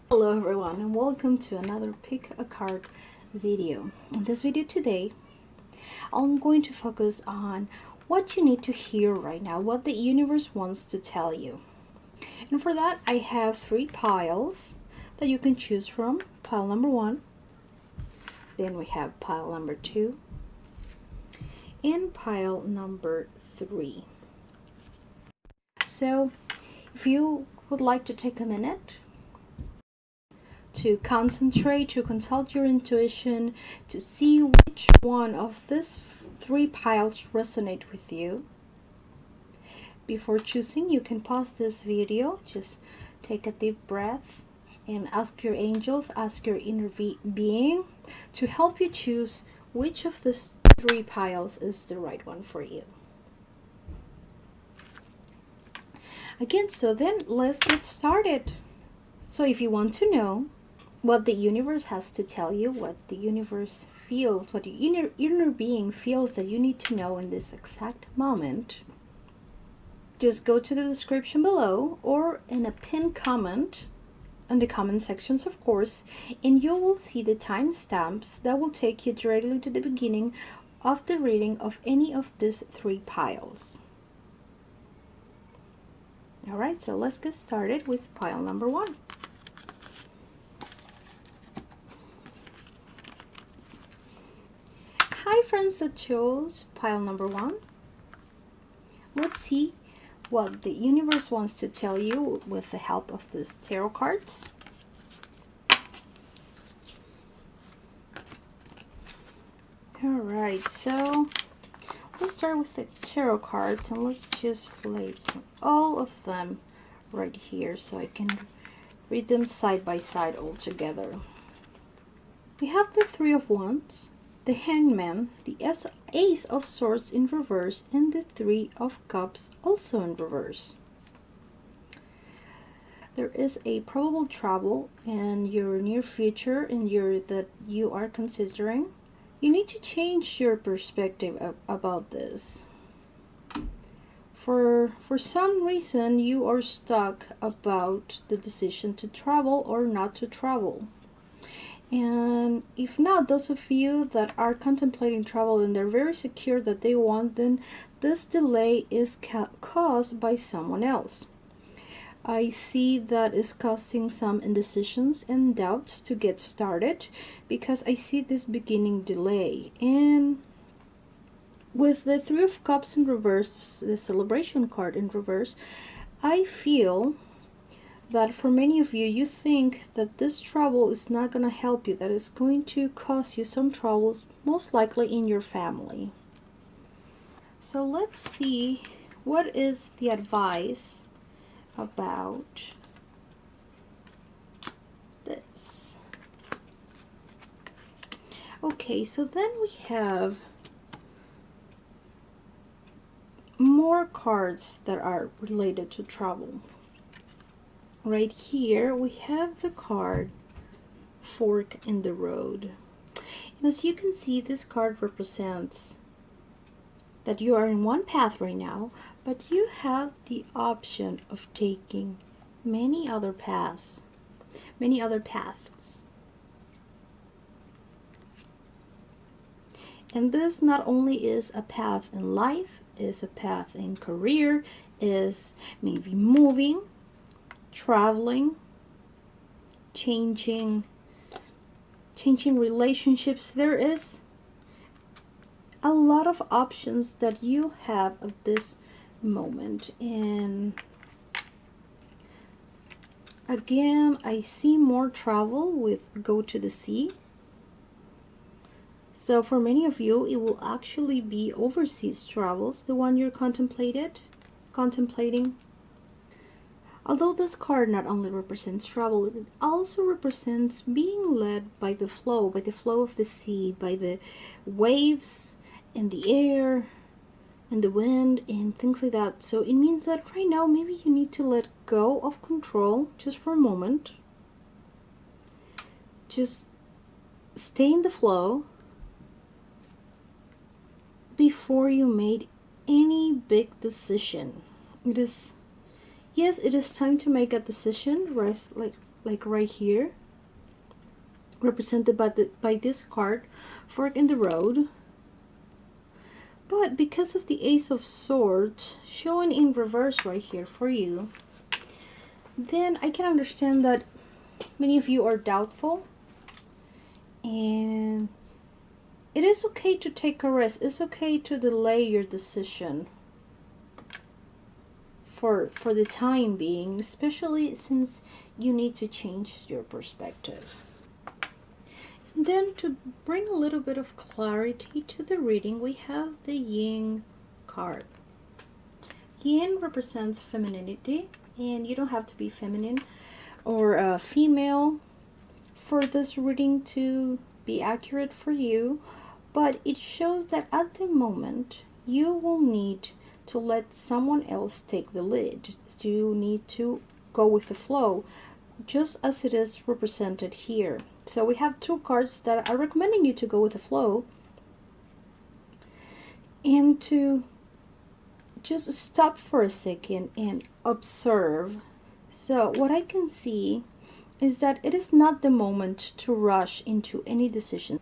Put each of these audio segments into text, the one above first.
Hello everyone and welcome to another pick a card video. In this video today, I'm going to focus on what you need to hear right now, what the universe wants to tell you. And for that, I have 3 piles that you can choose from. Pile number 1, then we have pile number 2, and pile number 3. So, if you would like to take a minute to concentrate, to consult your intuition, to see which one of these 3 piles resonate with you. Before choosing, you can pause this video, just take a deep breath and ask your angels, ask your inner being to help you choose which of these 3 piles is the right one for you. Again, so then let's get started. So if you want to know what the universe has to tell you, what the universe feels, what your inner being feels that you need to know in this exact moment, just go to the description below or in a pinned comment in the comment sections, of course, and you will see the timestamps that will take you directly to the beginning of the reading of any of these 3 piles. Alright, so let's get started with pile number 1. Hi friends that chose pile number 1. Let's see what the universe wants to tell you with the help of these tarot cards. Alright, so let's start with the tarot cards and let's just lay all of them right here so I can read them side by side all together. We have the 3 of Wands, the Hangman, the Ace of Swords in reverse, and the 3 of Cups also in reverse. There is a probable trouble in your near future that you are considering. You need to change your perspective about this. For some reason, you are stuck about the decision to travel or not to travel. And if not, those of you that are contemplating travel and they're very secure that they want, then this delay is caused by someone else. I see that is causing some indecisions and doubts to get started because I see this beginning delay. And with the 3 of Cups in reverse, the Celebration card in reverse, I feel that for many of you, you think that this trouble is not going to help you, that it's going to cause you some troubles, most likely in your family. So let's see what is the advice about this. Okay, so then we have more cards that are related to travel. Right here we have the card Fork in the Road. And as you can see, this card represents that you are in one path right now, but you have the option of taking many other paths. And this not only is a path in life, is a path in career, is maybe moving, traveling, changing relationships. There is a lot of options that you have at this moment. And again, I see more travel with go to the sea. So for many of you, it will actually be overseas travels, the one you're contemplating. Although this card not only represents travel, it also represents being led by the flow of the sea, by the waves and the air and the wind and things like that. So it means that right now maybe you need to let go of control just for a moment. Just stay in the flow before you made any big decision. Yes, it is time to make a decision, like right here, represented by this card, fork in the road. But because of the Ace of Swords showing in reverse right here for you, then I can understand that many of you are doubtful, and it is okay to take a rest. It's okay to delay your decision for the time being, especially since you need to change your perspective. And then to bring a little bit of clarity to the reading, we have the Yin card. Yin represents femininity, and you don't have to be feminine or female for this reading to be accurate for you, but it shows that at the moment you will need to let someone else take the lead. You need to go with the flow, just as it is represented here. So we have two cards that are recommending you to go with the flow and to just stop for a second and observe. So what I can see is that it is not the moment to rush into any decision.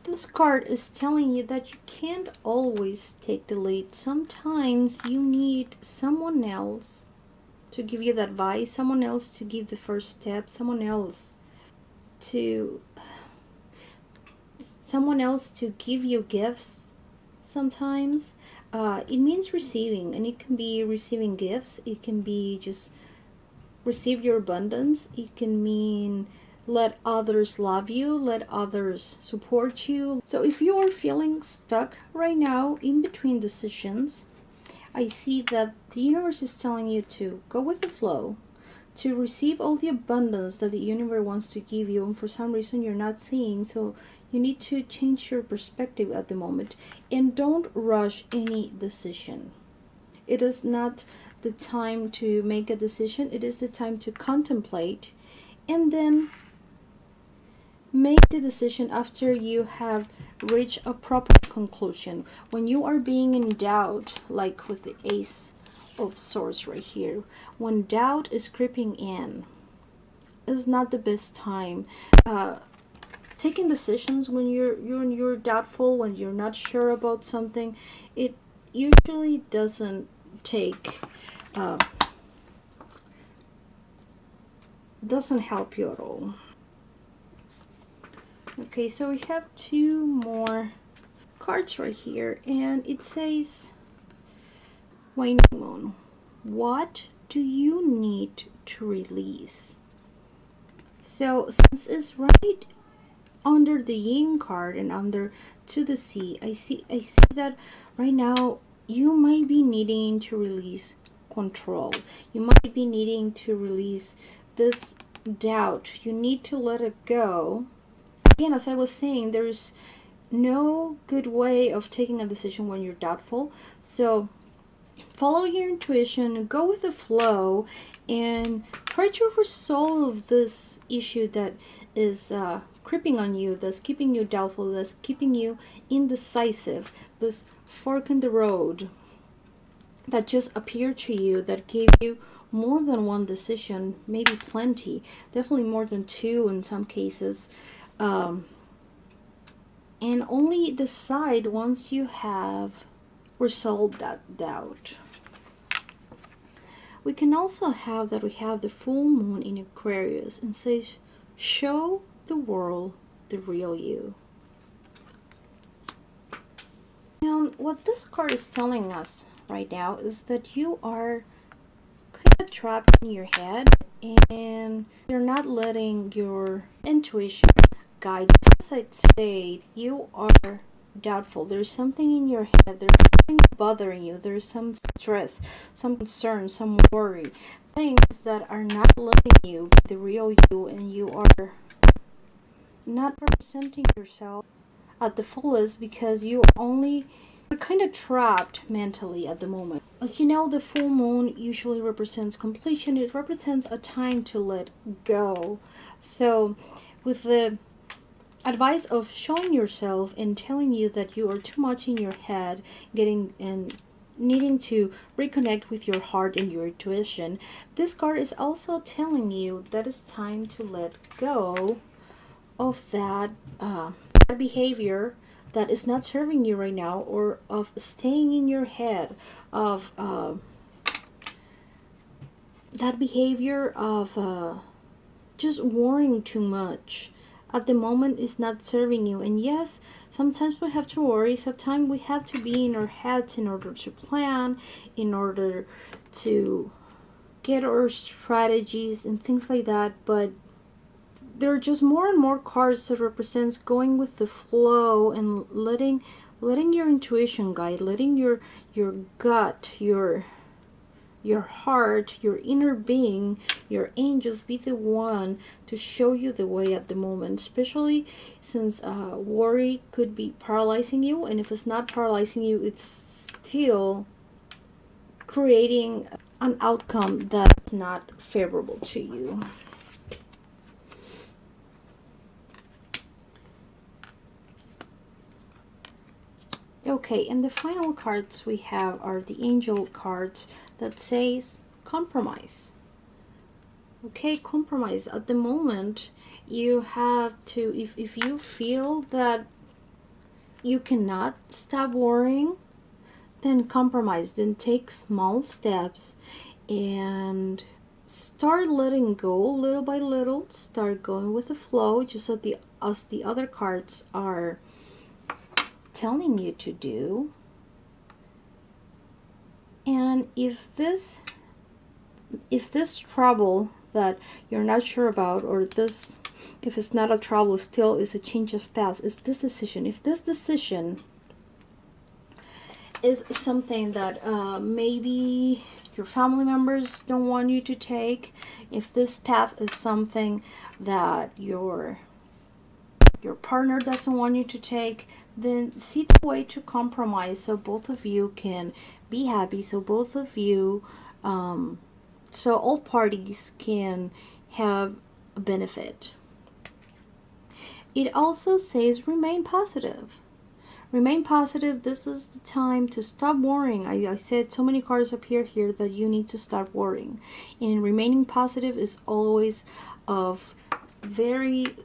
This card is telling you that you can't always take the lead. Sometimes you need someone else to give you the advice, someone else to give the first step, someone else to give you gifts. Sometimes it means receiving, and it can be receiving gifts, it can be just receive your abundance, it can mean let others love you, let others support you. So if you are feeling stuck right now in between decisions, I see that the universe is telling you to go with the flow, to receive all the abundance that the universe wants to give you, and for some reason you're not seeing, so you need to change your perspective at the moment, and don't rush any decision. It is not the time to make a decision, it is the time to contemplate and then make the decision after you have reached a proper conclusion. When you are being in doubt, like with the Ace of Swords right here, when doubt is creeping in, is not the best time. Taking decisions when you're doubtful, when you're not sure about something, it usually doesn't doesn't help you at all. Okay, so we have two more cards right here, and it says Waning Moon. What do you need to release? So since it's right under the Yin card and under to the sea, I see that right now you might be needing to release control. You might be needing to release this doubt. You need to let it go. Again, as I was saying, there's no good way of taking a decision when you're doubtful. So follow your intuition, go with the flow, and try to resolve this issue that is creeping on you, that's keeping you doubtful, that's keeping you indecisive, this fork in the road that just appeared to you, that gave you more than one decision, maybe plenty, definitely more than two in some cases. And only decide once you have resolved that doubt. We can also have that we have the full moon in Aquarius and says, show the world the real you. And what this card is telling us right now is that you are kind of trapped in your head and you're not letting your intuition guide you. As I say, you are doubtful. There's something in your head, there's something bothering you, there's some stress, some concern, some worry, things that are not letting you be the real you, and you are not representing yourself at the fullest because you're kind of trapped mentally at the moment. As you know, the full moon usually represents completion. It represents a time to let go. So with the advice of showing yourself and telling you that you are too much in your head, getting in needing to reconnect with your heart and your intuition. This card is also telling you that it's time to let go of that behavior that is not serving you right now, or of staying in your head, of that behavior of just worrying too much at the moment is not serving you. And yes, sometimes we have to worry, sometimes we have to be in our heads in order to plan, in order to get our strategies and things like that. But there are just more and more cards that represents going with the flow and letting your intuition guide, letting your gut, your heart, your inner being, your angels be the one to show you the way at the moment, especially since worry could be paralyzing you. And if it's not paralyzing you, it's still creating an outcome that's not favorable to you. Okay, and the final cards we have are the angel cards that says compromise. Okay, compromise. At the moment, you have to, if you feel that you cannot stop worrying, then compromise. Then take small steps and start letting go little by little. Start going with the flow, just as the other cards are telling you to do. And if this trouble that you're not sure about, or this, if it's not a trouble, still is a change of path, is this decision. If this decision is something that maybe your family members don't want you to take, if this path is something that your partner doesn't want you to take, then see the way to compromise so both of you can be happy, so both of you, so all parties can have a benefit. It also says remain positive. Remain positive. This is the time to stop worrying. I said so many cards appear here that you need to stop worrying. And remaining positive is always of very...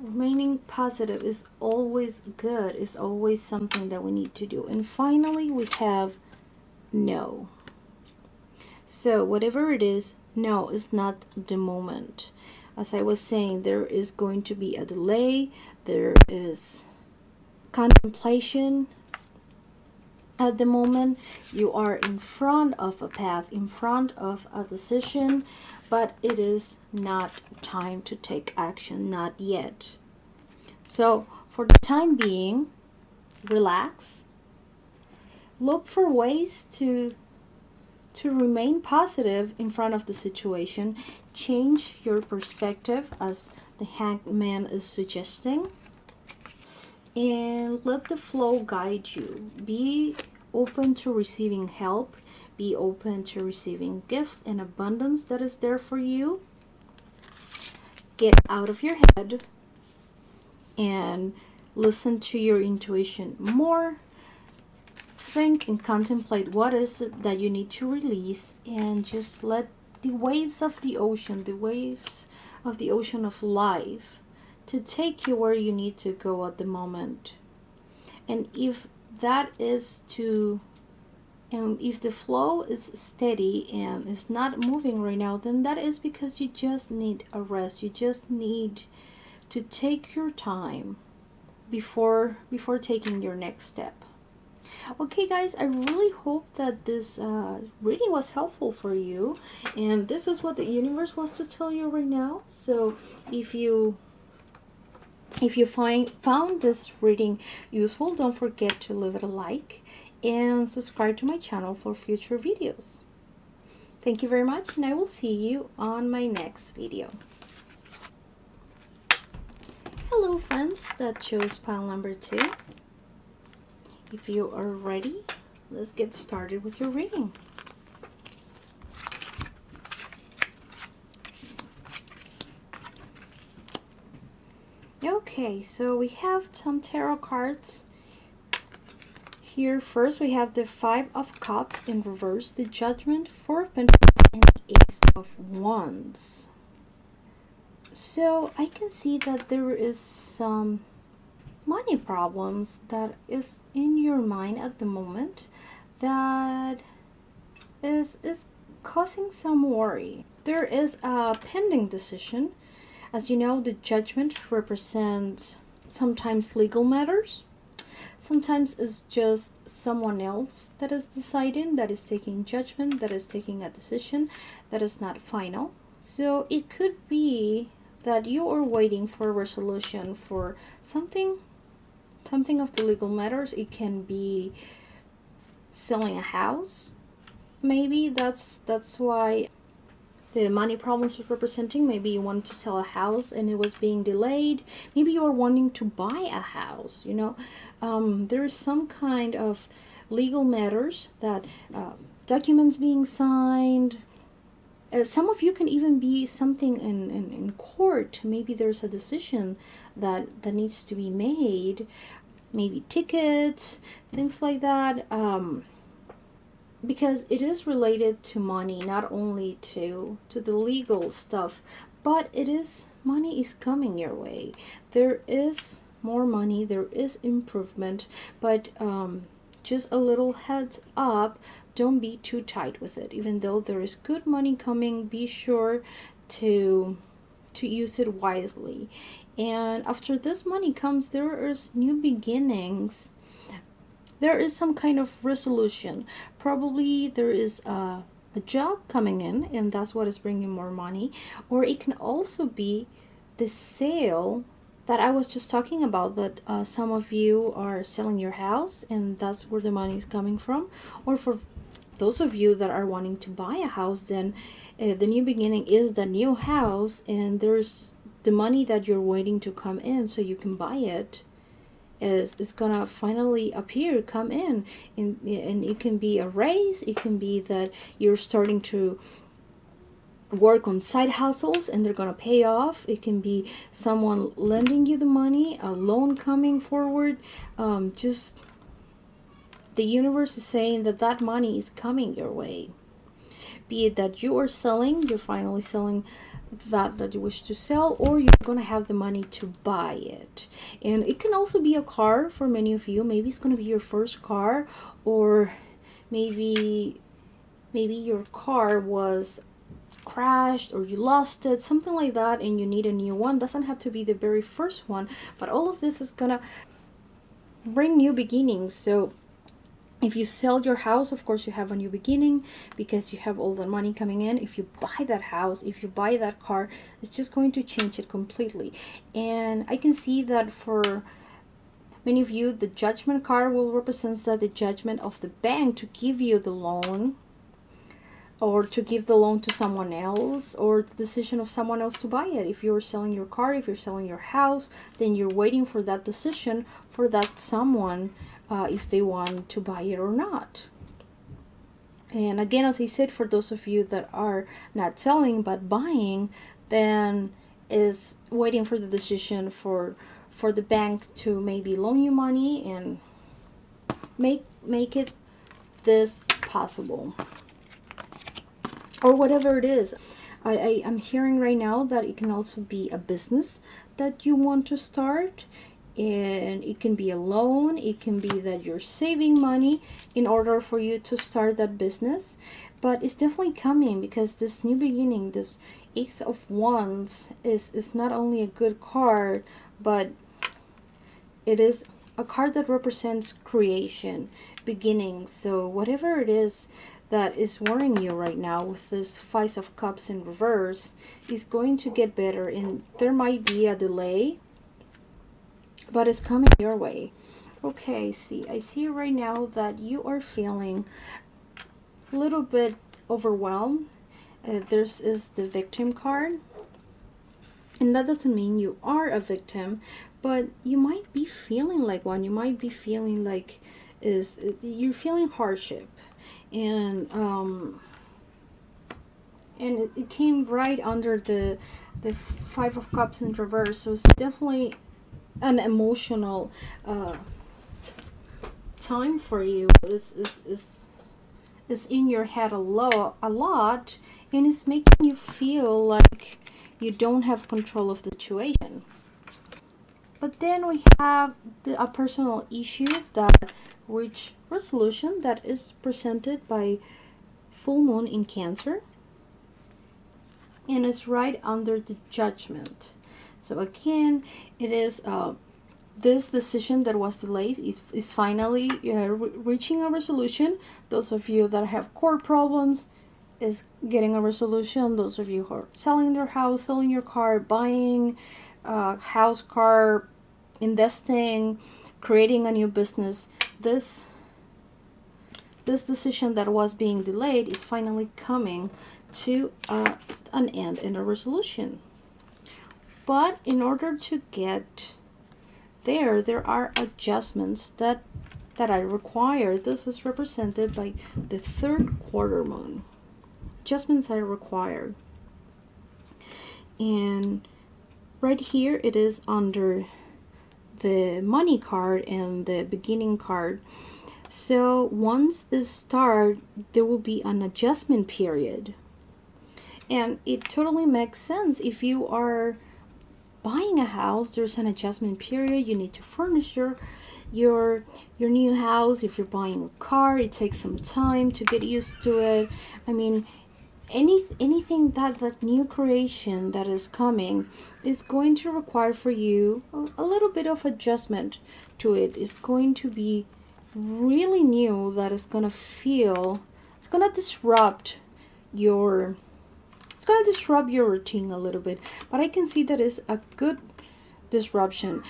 Remaining positive is always good. It's always something that we need to do. And finally, we have no. So whatever it is, no is not the moment. As I was saying, there is going to be a delay. There is contemplation. At the moment, you are in front of a path, in front of a decision, but it is not time to take action, not yet. So for the time being, relax. Look for ways to remain positive in front of the situation. Change your perspective, as the Hangman is suggesting. And let the flow guide you. Be open to receiving help. Be open to receiving gifts and abundance that is there for you. Get out of your head and listen to your intuition more. Think and contemplate what is it that you need to release, and just let the waves of the ocean, the waves of the ocean of life, to take you where you need to go at the moment. And if that is to, and if the flow is steady and is not moving right now, then that is because you just need a rest. You just need to take your time before taking your next step. Okay guys, I really hope that this reading was helpful for you, and this is what the universe wants to tell you right now. So if you found this reading useful, don't forget to leave it a like and subscribe to my channel for future videos. Thank you very much, and I will see you on my next video. Hello friends that chose pile number 2. If you are ready, let's get started with your reading. Okay, so we have some tarot cards here. First, we have the Five of Cups in reverse, the Judgment, Four of Pentacles, and the Ace of Wands. So I can see that there is some money problems that is in your mind at the moment that is causing some worry. There is a pending decision. As you know, the Judgment represents sometimes legal matters. Sometimes it's just someone else that is deciding, that is taking judgment, that is taking a decision that is not final. So it could be that you are waiting for a resolution for something of the legal matters. It can be selling a house. Maybe that's why the money problems is representing. Maybe you wanted to sell a house and it was being delayed. Maybe you're wanting to buy a house, you know. There is some kind of legal matters that documents being signed. Some of you can even be something in court. Maybe there's a decision that needs to be made. Maybe tickets, things like that. Because it is related to money, not only to the legal stuff, but money is coming your way. There is more money, there is improvement, but just a little heads up, don't be too tight with it. Even though there is good money coming, be sure to use it wisely. And after this money comes, there is new beginnings. There is some kind of resolution. Probably there is a job coming in, and that's what is bringing more money. Or it can also be the sale that I was just talking about, that some of you are selling your house and that's where the money is coming from. Or for those of you that are wanting to buy a house, then the new beginning is the new house, and there's the money that you're waiting to come in so you can buy it. Is gonna finally come in, and it can be a raise. It can be that you're starting to work on side hustles and they're gonna pay off. It can be someone lending you the money, a loan coming forward. Just the universe is saying that money is coming your way. Be it that you're finally selling that you wish to sell, or you're gonna have the money to buy it. And it can also be a car for many of you. Maybe it's gonna be your first car, or maybe your car was crashed or you lost it, something like that, and you need a new one. Doesn't have to be the very first one, but all of this is gonna bring new beginnings. So if you sell your house, of course you have a new beginning because you have all the money coming in. If you buy that house, if you buy that car, it's just going to change it completely. And I can see that for many of you, the Judgment card will represent that the judgment of the bank to give you the loan, or to give the loan to someone else, or the decision of someone else to buy it. If you're selling your car, if you're selling your house, then you're waiting for that decision for that someone, if they want to buy it or not. And again, as I said, for those of you that are not selling but buying, then is waiting for the decision for the bank to maybe loan you money and make it this possible, or whatever it is. I'm hearing right now that it can also be a business that you want to start. And it can be a loan, it can be that you're saving money in order for you to start that business. But it's definitely coming, because this new beginning, this Ace of Wands, is not only a good card, but it is a card that represents creation, beginning. So whatever it is that is worrying you right now with this Five of Cups in reverse is going to get better, and there might be a delay, but it's coming your way. Okay, I see right now that you are feeling a little bit overwhelmed. This is the Victim card, and that doesn't mean you are a victim, but you might be feeling like one. You might be feeling like you're feeling hardship, and it came right under the Five of Cups in reverse. So it's definitely an emotional time for you is in your head a lot, and it's making you feel like you don't have control of the situation. But then we have a personal issue that reach resolution that is presented by full moon in Cancer, and is right under the judgment. So again, it is this decision that was delayed is finally reaching a resolution. Those of you that have court problems is getting a resolution. Those of you who are selling their house, selling your car, buying a house, car, investing, creating a new business, this decision that was being delayed is finally coming to an end and a resolution. But in order to get there are adjustments that I require. This is represented by the third quarter moon. Adjustments are required. And right here it is under the money card and the beginning card. So once this starts, there will be an adjustment period. And it totally makes sense. If you are buying a house, there's an adjustment period. You need to furnish your new house. If you're buying a car, it takes some time to get used to it. I mean, anything that new creation that is coming is going to require for you a little bit of adjustment to it. It's going to be really new, that is going to feel, it's going to disrupt your routine a little bit, but I can see that is a good disruption.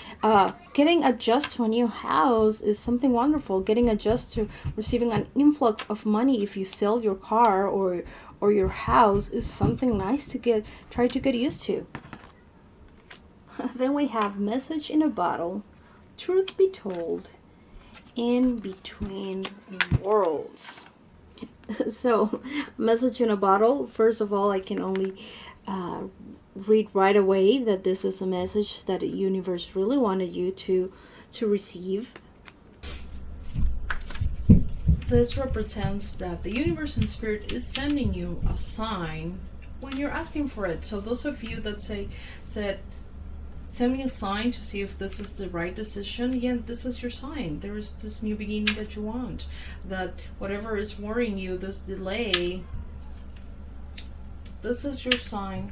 Getting adjusted to a new house is something wonderful. Getting adjusted to receiving an influx of money if you sell your car or your house is something nice to try to get used to. Then we have message in a bottle, truth be told, in between worlds. So, message in a bottle. First of all, I can only read right away that this is a message that the universe really wanted you to receive. This represents that the universe and spirit is sending you a sign when you're asking for it. So those of you that said send me a sign to see if this is the right decision, yeah, this is your sign. There is this new beginning that you want. That whatever is worrying you, this delay, this is your sign.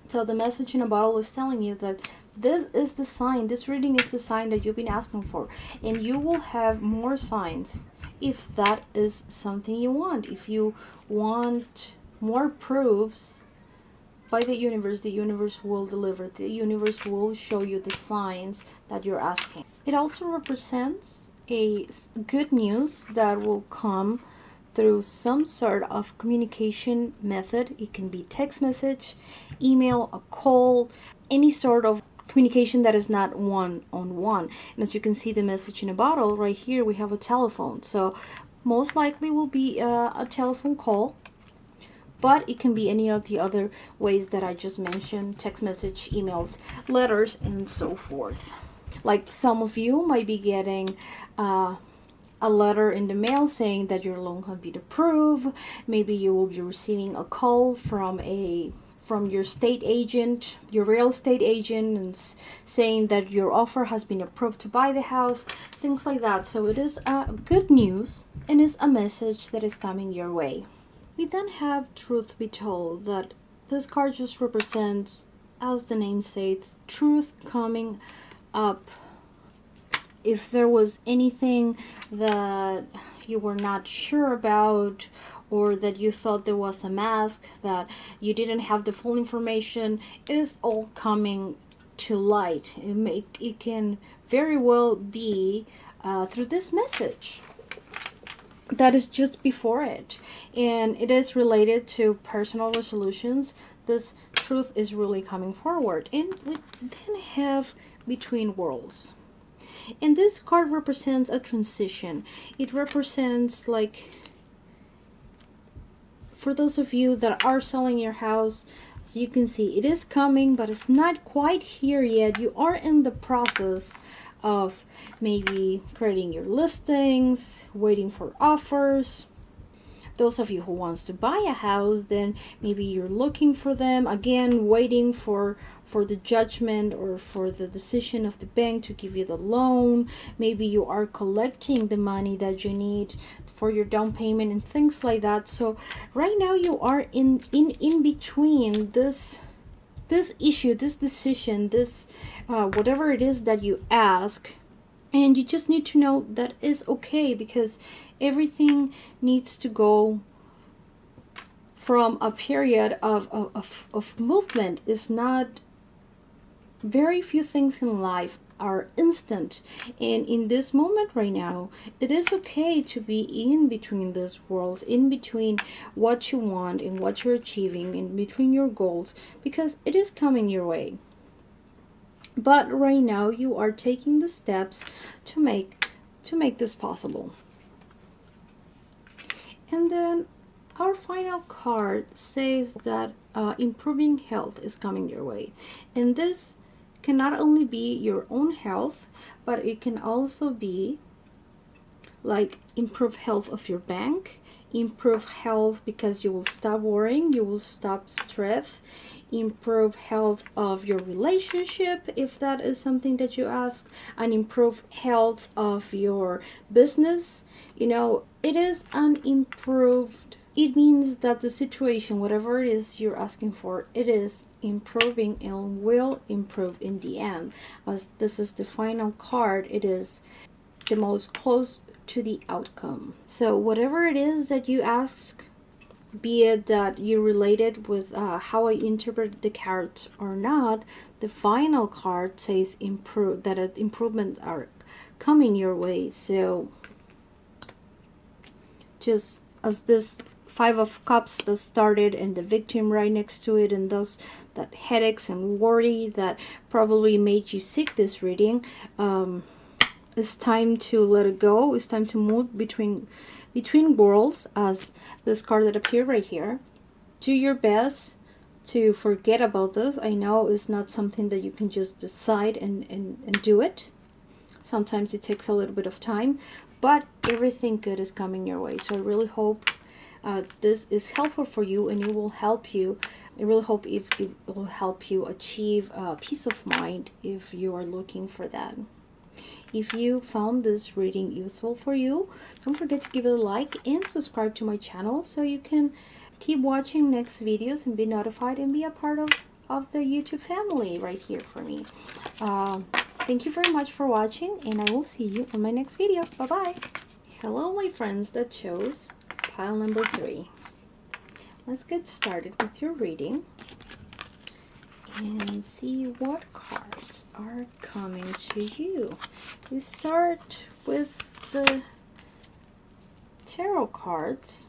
So the message in a bottle is telling you that this is the sign, this reading is the sign that you've been asking for. And you will have more signs if that is something you want. If you want more proofs by the universe will deliver. The universe will show you the signs that you're asking. It also represents a good news that will come through some sort of communication method. It can be text message, email, a call, any sort of communication that is not one-on-one. And as you can see, the message in a bottle right here, we have a telephone. So most likely will be a telephone call, but it can be any of the other ways that I just mentioned: text message, emails, letters, and so forth. Like some of you might be getting a letter in the mail saying that your loan has been approved. Maybe you will be receiving a call from your state agent, your real estate agent, and saying that your offer has been approved to buy the house, things like that. So it is good news, and is a message that is coming your way. We then have truth be told, that this card just represents, as the name says, truth coming up. If there was anything that you were not sure about, or that you thought there was a mask, that you didn't have the full information, it is all coming to light. It can very well be through this message that is just before it, and it is related to personal resolutions. This truth is really coming forward. And we then have between worlds, and this card represents a transition. It represents, like, for those of you that are selling your house, as you can see, it is coming, but it's not quite here yet. You are in the process of maybe creating your listings, waiting for offers. Those of you who wants to buy a house, then maybe you're looking for them, again waiting for the judgment or for the decision of the bank to give you the loan. Maybe you are collecting the money that you need for your down payment and things like that. So right now you are in between this issue, this decision, this whatever it is that you ask. And you just need to know that is okay, because everything needs to go from a period of movement. Is not, very few things in life are instant, and in this moment right now it is okay to be in between these worlds, in between what you want and what you're achieving, in between your goals, because it is coming your way. But right now you are taking the steps to make this possible. And then our final card says that improving health is coming your way. And this can not only be your own health, but it can also be like improve health of your bank, improve health because you will stop worrying, you will stop stress, improve health of your relationship if that is something that you ask, and improve health of your business. You know, it is an improved, it means that the situation, whatever it is you're asking for, it is improving and will improve in the end. As this is the final card, it is the most close to the outcome. So whatever it is that you ask, be it that you related with how I interpret the cards or not, the final card says improve, that improvements are coming your way. So just as this Five of Cups that started and the victim right next to it, and those that headaches and worry that probably made you seek this reading, it's time to let it go. It's time to move between worlds, as this card that appeared right here. Do your best to forget about this. I know it's not something that you can just decide and do it. Sometimes it takes a little bit of time, but everything good is coming your way. So I really hope this is helpful for you, and it will help you. I really hope it will help you achieve peace of mind if you are looking for that. If you found this reading useful for you, don't forget to give it a like and subscribe to my channel so you can keep watching next videos and be notified and be a part of the YouTube family right here for me. Thank you very much for watching, and I will see you on my next video. Bye-bye. Hello, my friends that chose pile number 3. Let's get started with your reading and see what cards are coming to you. We start with the tarot cards,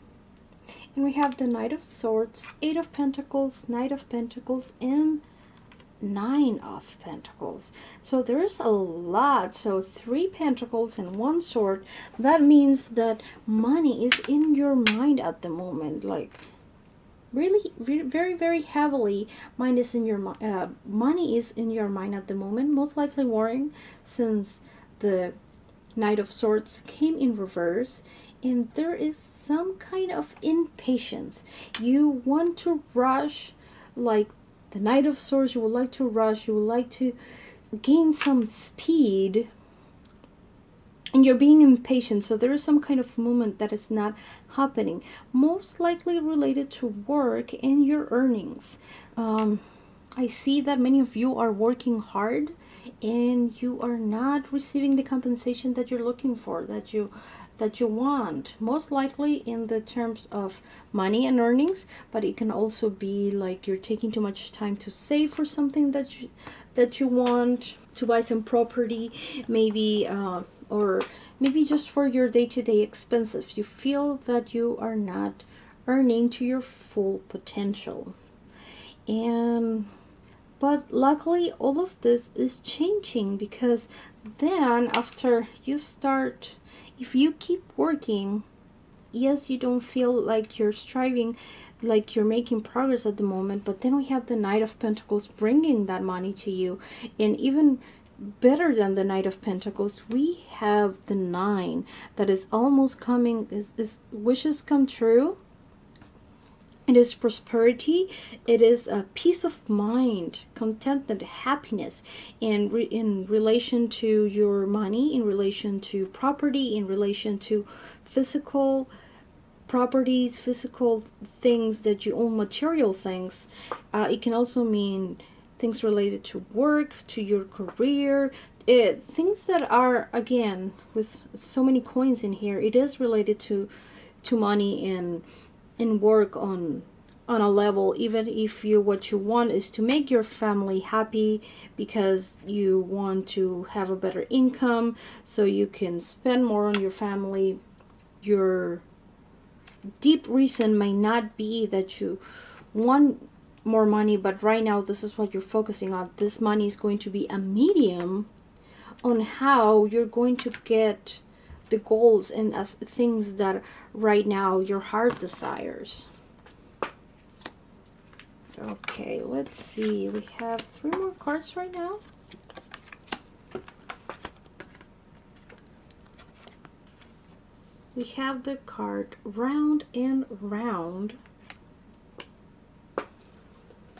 and we have the Knight of Swords, 8 of Pentacles, Knight of Pentacles, and 9 of Pentacles. So there's a lot. So 3 Pentacles and 1 Sword. That means that money is in your mind at the moment, like really very, very heavily. Money is in your mind at the moment, most likely worrying, since the Knight of Swords came in reverse, and there is some kind of impatience. You want to rush, like the Knight of Swords, you would like to rush, you would like to gain some speed, and you're being impatient. So there is some kind of movement that is not happening, most likely related to work and your earnings. I see that many of you are working hard and you are not receiving the compensation that you're looking for, that you want, most likely in the terms of money and earnings, but it can also be like you're taking too much time to save for something that you want to buy, some property maybe, or maybe just for your day-to-day expenses. You feel that you are not earning to your full potential. But luckily all of this is changing, because then after you start, if you keep working, yes, you don't feel like you're striving, like you're making progress at the moment, but then we have the Knight of Pentacles bringing that money to you, and even better than the Knight of Pentacles. We have the Nine that is almost coming, is wishes come true. It is prosperity. It is a peace of mind, contentment, happiness in relation to your money, in relation to property, in relation to physical properties, physical things that you own, material things. It can also mean things related to work, to your career, things that are, again, with so many coins in here, it is related to money and work on a level, even if what you want is to make your family happy because you want to have a better income so you can spend more on your family. Your deep reason may not be that you want more money, but right now this is what you're focusing on. This money is going to be a medium on how you're going to get the goals and as things that right now your heart desires. Okay, let's see. We have 3 more cards right now. We have the card Round and Round.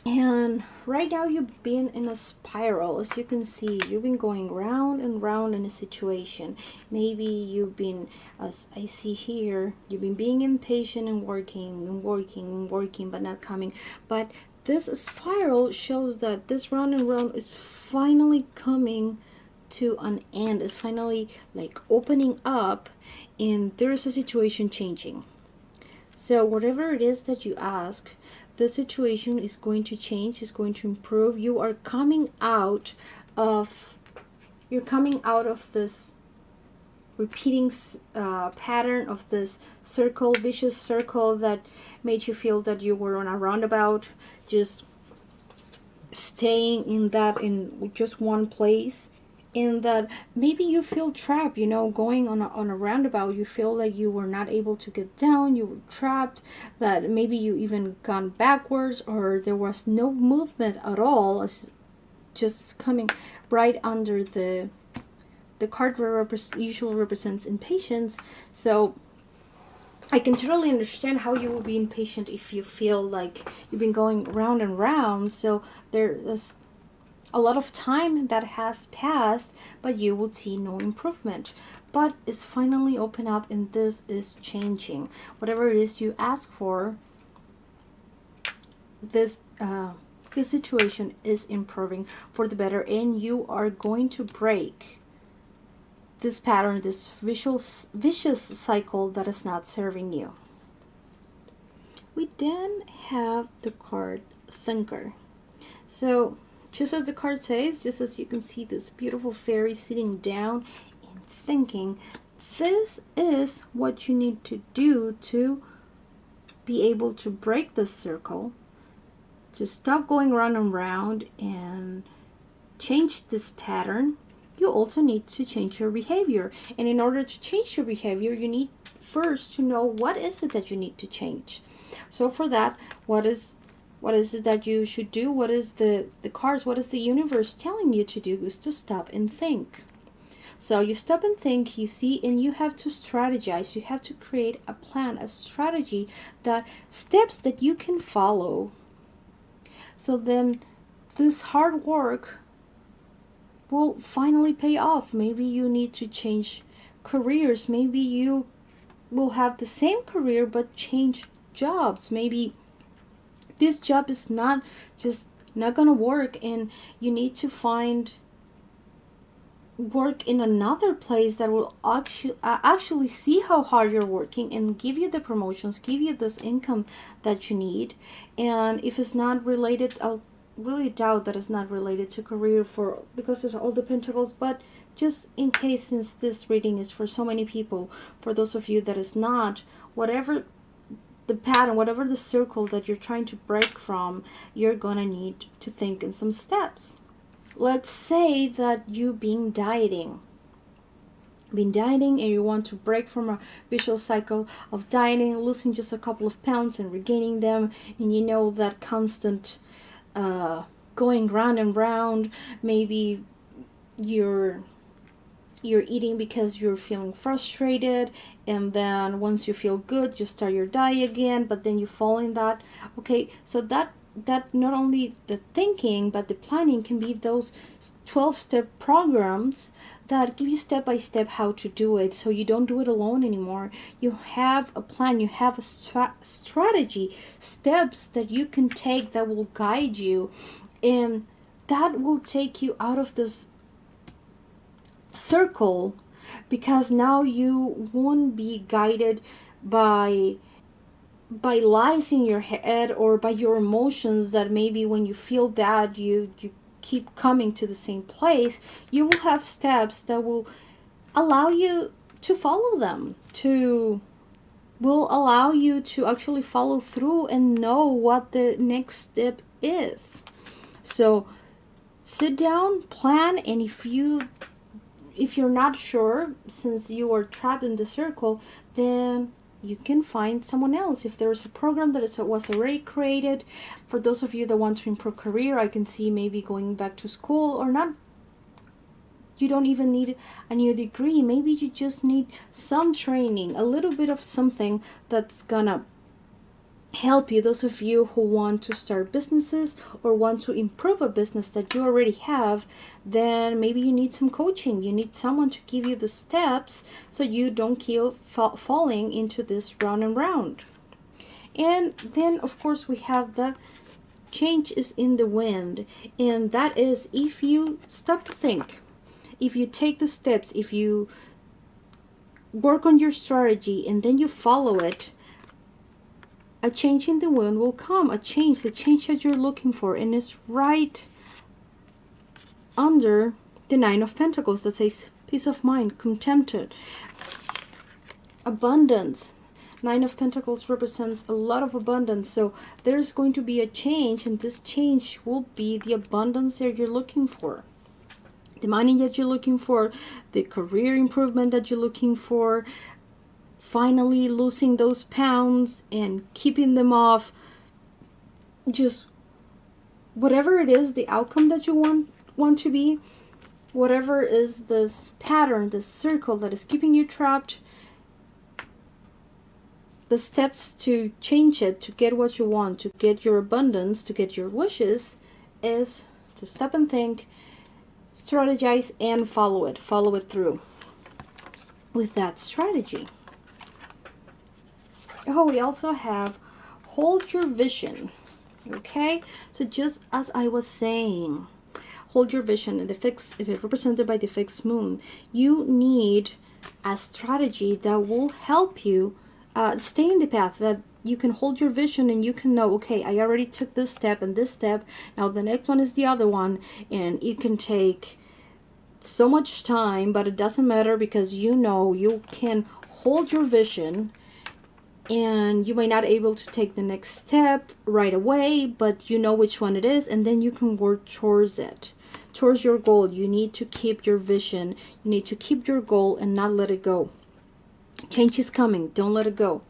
And right now you've been in a spiral. As you can see, you've been going round and round in a situation. Maybe you've been, as I see here, you've been being impatient and working and working and working but not coming. But this spiral shows that this round and round is finally coming to an end. It's finally like opening up and there is a situation changing. So whatever it is that you ask, the situation is going to change, is going to improve. You are coming out of this repeating pattern of this circle, vicious circle that made you feel that you were on a roundabout, just staying in just one place. And that maybe you feel trapped, going on a roundabout, you feel like you were not able to get down, you were trapped, that maybe you even gone backwards or there was no movement at all, just coming right under the card usually represents impatience. So I can totally understand how you will be impatient if you feel like you've been going round and round. So there's a lot of time that has passed, but you will see no improvement. But it's finally open up and this is changing. Whatever it is you ask for, this situation is improving for the better, and you are going to break this pattern, this vicious cycle that is not serving you. We then have the card Thinker. So just as the card says, just as you can see this beautiful fairy sitting down and thinking, this is what you need to do to be able to break this circle, to stop going round and round and change this pattern. You also need to change your behavior. And in order to change your behavior, you need first to know what is it that you need to change. So for that, what is it that you should do? What is the cards, what is the universe telling you to do is to stop and think. So you stop and think, you see, and you have to strategize. You have to create a plan, a strategy, that steps that you can follow. So then this hard work will finally pay off. Maybe you need to change careers. Maybe you will have the same career but change jobs. Maybe this job is not gonna work and you need to find work in another place that will actually see how hard you're working and give you the promotions, give you this income that you need. And if it's not related, I'll really doubt that it's not related to career because there's all the pentacles, but just in case, since this reading is for so many people, for those of you that is not, whatever the pattern, whatever the circle that you're trying to break from, you're gonna need to think in some steps. Let's say that you've been dieting and you want to break from a vicious cycle of dieting, losing just a couple of pounds and regaining them, and you know that constant going round and round. Maybe you're eating because you're feeling frustrated, and then once you feel good you start your diet again, but then you fall in that. Okay, so that not only the thinking but the planning can be those 12-step programs that give you step by step how to do it, so you don't do it alone anymore. You have a plan, you have a strategy, steps that you can take that will guide you, and that will take you out of this circle, because now you won't be guided by lies in your head or by your emotions, that maybe when you feel bad you keep coming to the same place. You will have steps that will allow you to follow them, to will allow you to actually follow through and know what the next step is. So sit down, plan, and if you're not sure, since you are trapped in the circle, then you can find someone else. If there's a program that was already created, for those of you that want to improve career, I can see maybe going back to school, or not. You don't even need a new degree. Maybe you just need some training, a little bit of something that's gonna help you. Those of you who want to start businesses or want to improve a business that you already have, then maybe you need some coaching. You need someone to give you the steps so you don't keep falling into this round and round. And then of course we have the change is in the wind, and that is if you stop to think, if you take the steps, if you work on your strategy and then you follow it, a change in the wind will come. The change that you're looking for, and it's right under the Nine of Pentacles that says peace of mind, contented, abundance. Nine of Pentacles represents a lot of abundance, so there's going to be a change, and this change will be the abundance that you're looking for, the money that you're looking for, the career improvement that you're looking for, finally losing those pounds and keeping them off. Just whatever it is, the outcome that you want to be, whatever is this pattern, this circle that is keeping you trapped, the steps to change it, to get what you want, to get your abundance, to get your wishes, is to stop and think, strategize, and follow it through with that strategy. Oh, we also have hold your vision. Okay, so just as I was saying, hold your vision, and if it's represented by the fixed moon, you need a strategy that will help you stay in the path, that you can hold your vision and you can know, okay, I already took this step and this step, now the next one is the other one, and it can take so much time, but it doesn't matter, because you know you can hold your vision. And you might not be able to take the next step right away, but you know which one it is, and then you can work towards it, towards your goal. You need to keep your vision, you need to keep your goal and not let it go. Change is coming, don't let it go.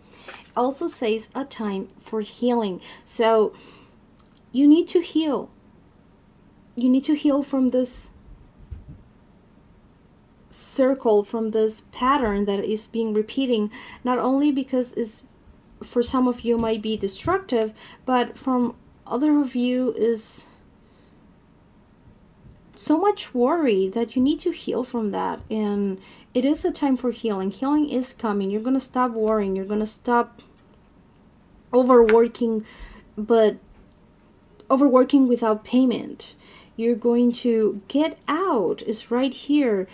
Also says a time for healing. So you need to heal. You need to heal from this circle, from this pattern that is being repeating, not only because it's, for some of you might be destructive, but from other of you is so much worry that you need to heal from that. And it is a time for healing. Healing is coming. You're going to stop worrying, you're going to stop overworking, but overworking without payment. You're going to get out. It's right here.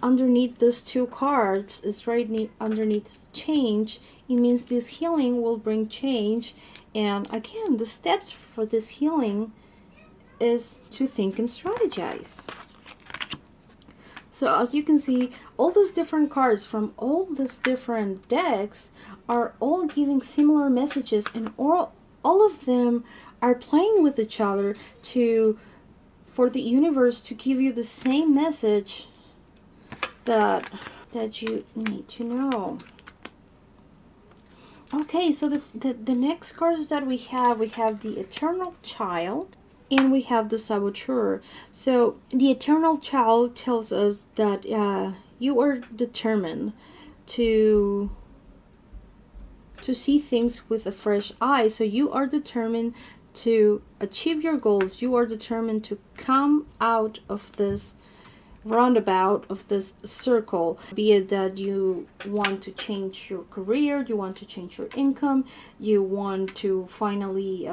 Underneath these two cards is right underneath change. It means this healing will bring change, and again, the steps for this healing is to think and strategize. So as you can see, all those different cards from all these different decks are all giving similar messages, and all of them are playing with each other for the universe to give you the same message that you need to know. Okay, so the next cards that we have the Eternal Child, And we have the saboteur. So the eternal child tells us that you are determined to see things with a fresh eye. So you are determined to achieve your goals. You are determined to come out of this roundabout, of this circle, be it that you want to change your career, you want to change your income, you want to finally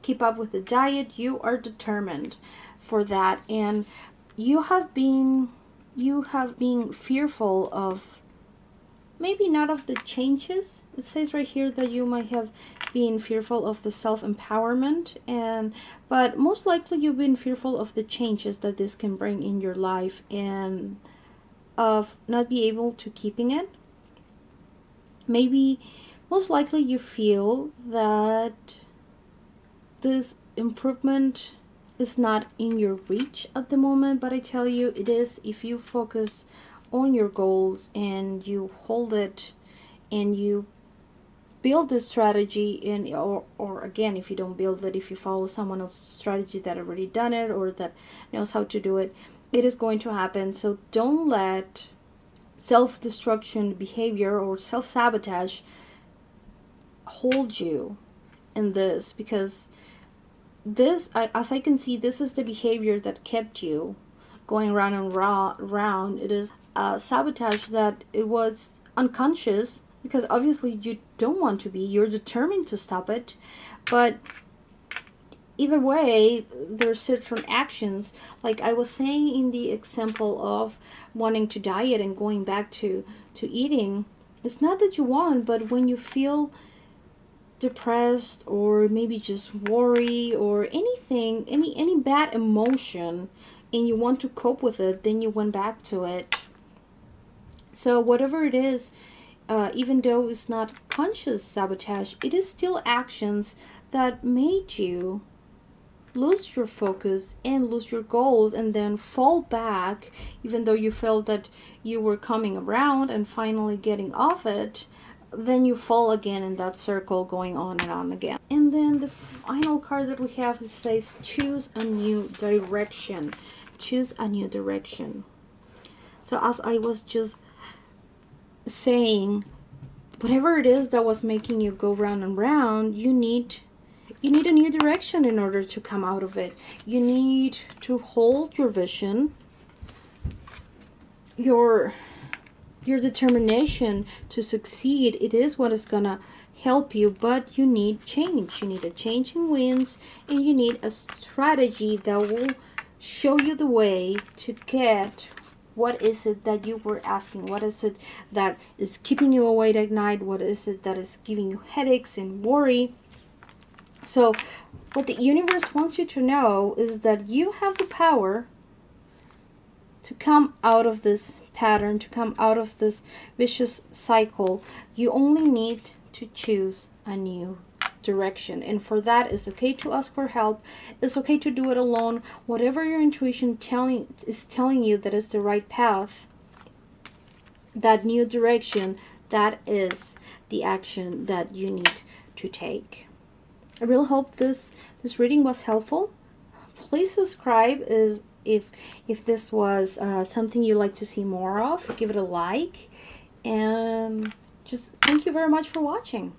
keep up with the diet. You are determined for that, and you have been fearful of, maybe not of the changes. It says right here that you might have been fearful of the self-empowerment, but most likely you've been fearful of the changes that this can bring in your life, and of not be able to keeping it. Maybe most likely you feel that this improvement is not in your reach at the moment, but I tell you it is if you focus on your goals and you hold it and you build this strategy in, or again, if you don't build it, if you follow someone else's strategy that already done it or that knows how to do it, it is going to happen. So don't let self-destruction behavior or self-sabotage hold you in this, because this, as I can see, this is the behavior that kept you going round and round. It is sabotage that it was unconscious, because obviously you don't want to be, you're determined to stop it, but either way there's certain actions, like I was saying in the example of wanting to diet and going back to eating. It's not that you want, but when you feel depressed or maybe just worry or anything, any bad emotion, and you want to cope with it, then you went back to it. So whatever it is, even though it's not conscious sabotage, it is still actions that made you lose your focus and lose your goals, and then fall back, even though you felt that you were coming around and finally getting off it. Then you fall again in that circle, going on and on again. And then the final card that we have says choose a new direction. Choose a new direction. So as I was just saying, whatever it is that was making you go round and round, you need a new direction in order to come out of it. You need to hold your vision, your determination to succeed. It is what is gonna help you, but you need change. You need a change in winds, and you need a strategy that will show you the way to get what is it that you were asking. What is it that is keeping you awake at night? What is it that is giving you headaches and worry? So what the universe wants you to know is that you have the power to come out of this pattern, to come out of this vicious cycle. You only need to choose a new direction, and for that, it's okay to ask for help. It's okay to do it alone. Whatever your intuition is telling you that is the right path, that new direction, that is the action that you need to take. I really hope this reading was helpful. Please subscribe if this was something you'd like to see more of. Give it a like, and just thank you very much for watching.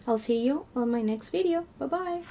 I'll see you on my next video. Bye bye.